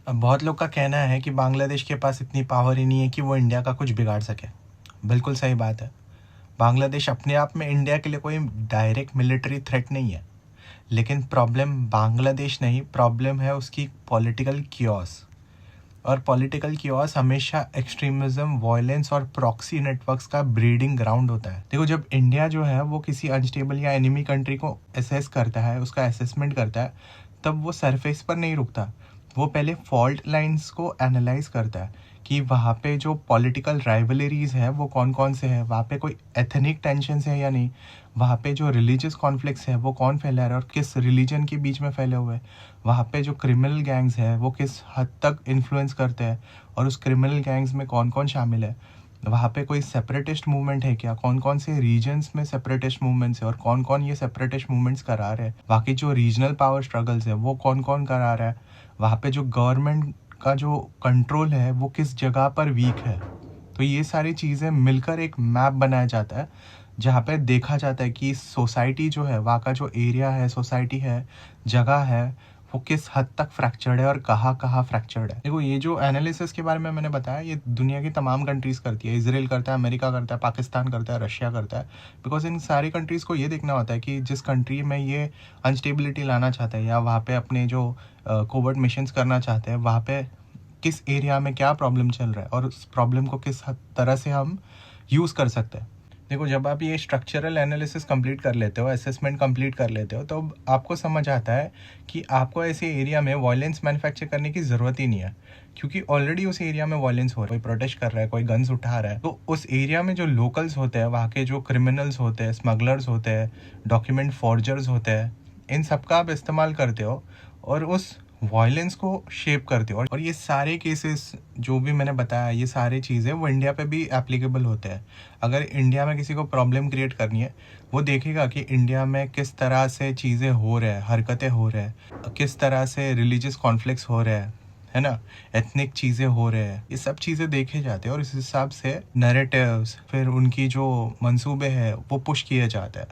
अब बहुत लोग का कहना है कि बांग्लादेश के पास इतनी पावर ही नहीं है कि वो इंडिया का कुछ बिगाड़ सके। बिल्कुल सही बात है। बांग्लादेश अपने आप में इंडिया के लिए कोई डायरेक्ट मिलिट्री थ्रेट नहीं है। लेकिन प्रॉब्लम बांग्लादेश नहीं, प्रॉब्लम है उसकी पॉलिटिकल कियोस। और पॉलिटिकल कियोस हमेशा एक्सट्रीमिज्म, वॉयलेंस और प्रॉक्सी नेटवर्क्स का ब्रीडिंग ग्राउंड होता है। देखो, जब इंडिया जो है वो किसी अनस्टेबल या एनिमी कंट्री को असेस करता है, उसका असेसमेंट करता है, तब वो सरफेस पर नहीं रुकता। वो पहले फॉल्ट लाइंस को एनालाइज करता है कि वहाँ पे जो पॉलिटिकल राइवलरीज है वो कौन कौन से हैं, वहाँ पे कोई एथनिक टेंशन है या नहीं, वहाँ पे जो रिलीजियस कॉन्फ्लिक्ट्स है वो कौन फैला रहा है और किस रिलीजन के बीच में फैले हुए हैं, वहाँ पे जो क्रिमिनल गैंग्स है वो किस हद तक इन्फ्लुएंस करते हैं और उस क्रिमिनल गैंग्स में कौन कौन शामिल है, वहाँ पे कोई सेपरेटिस्ट मूवमेंट है क्या, कौन कौन से रीजन्स में सेपरेटिस्ट मूवमेंट्स है और कौन कौन ये सेपरेटिस्ट मूवमेंट्स करा रहे हैं, बाकी जो रीजनल पावर स्ट्रगल्स है वो कौन कौन करा रहा है, वहाँ पे जो गवर्नमेंट का जो कंट्रोल है वो किस जगह पर वीक है। तो ये सारी चीज़ें मिलकर एक मैप बनाया जाता है जहाँ पे देखा जाता है कि सोसाइटी जो है, वहाँ का जो एरिया है, सोसाइटी है, जगह है, वो किस हद तक फ्रैक्चर्ड है और कहाँ कहाँ फ्रैक्चर्ड है। देखो, ये जो एनालिसिस के बारे में मैंने बताया, ये दुनिया की तमाम कंट्रीज़ करती है। इजराइल करता है, अमेरिका करता है, पाकिस्तान करता है, रशिया करता है। बिकॉज इन सारी कंट्रीज़ को ये देखना होता है कि जिस कंट्री में ये अनस्टेबिलिटी लाना चाहते हैं या वहाँ पे अपने जो कोवर्ट मिशंस करना चाहते हैं, वहाँ पे किस एरिया में क्या प्रॉब्लम चल रहा है और उस प्रॉब्लम को किस तरह से हम यूज़ कर सकते हैं। देखो, जब आप ये स्ट्रक्चरल एनालिसिस कंप्लीट कर लेते हो, असेसमेंट कंप्लीट कर लेते हो, तो आपको समझ आता है कि आपको ऐसे एरिया में वायलेंस मैन्युफैक्चर करने की ज़रूरत ही नहीं है, क्योंकि ऑलरेडी उस एरिया में वायलेंस हो रहा है, कोई प्रोटेस्ट कर रहा है, कोई गन्स उठा रहा है। तो उस एरिया में जो लोकल्स होते हैं, वहाँ के जो क्रिमिनल्स होते हैं, स्मगलर्स होते हैं, डॉक्यूमेंट फॉर्जर्स होते हैं, इन सब का आप इस्तेमाल करते हो और उस वायलेंस को शेप करते हो। और ये सारे केसेस जो भी मैंने बताया, ये सारी चीज़ें वो इंडिया पे भी एप्लीकेबल होते हैं। अगर इंडिया में किसी को प्रॉब्लम क्रिएट करनी है, वो देखेगा कि इंडिया में किस तरह से चीज़ें हो रहे हैं, हरकतें हो रहे हैं, किस तरह से रिलीजियस कॉन्फ्लिक्ट्स हो रहे हैं, है ना, एथनिक चीज़ें हो रहे हैं, ये सब चीज़ें देखे जाते हैं और इस हिसाब से नैरेटिव्स, फिर उनकी जो मंसूबे हैं वो पुश किए जाते हैं।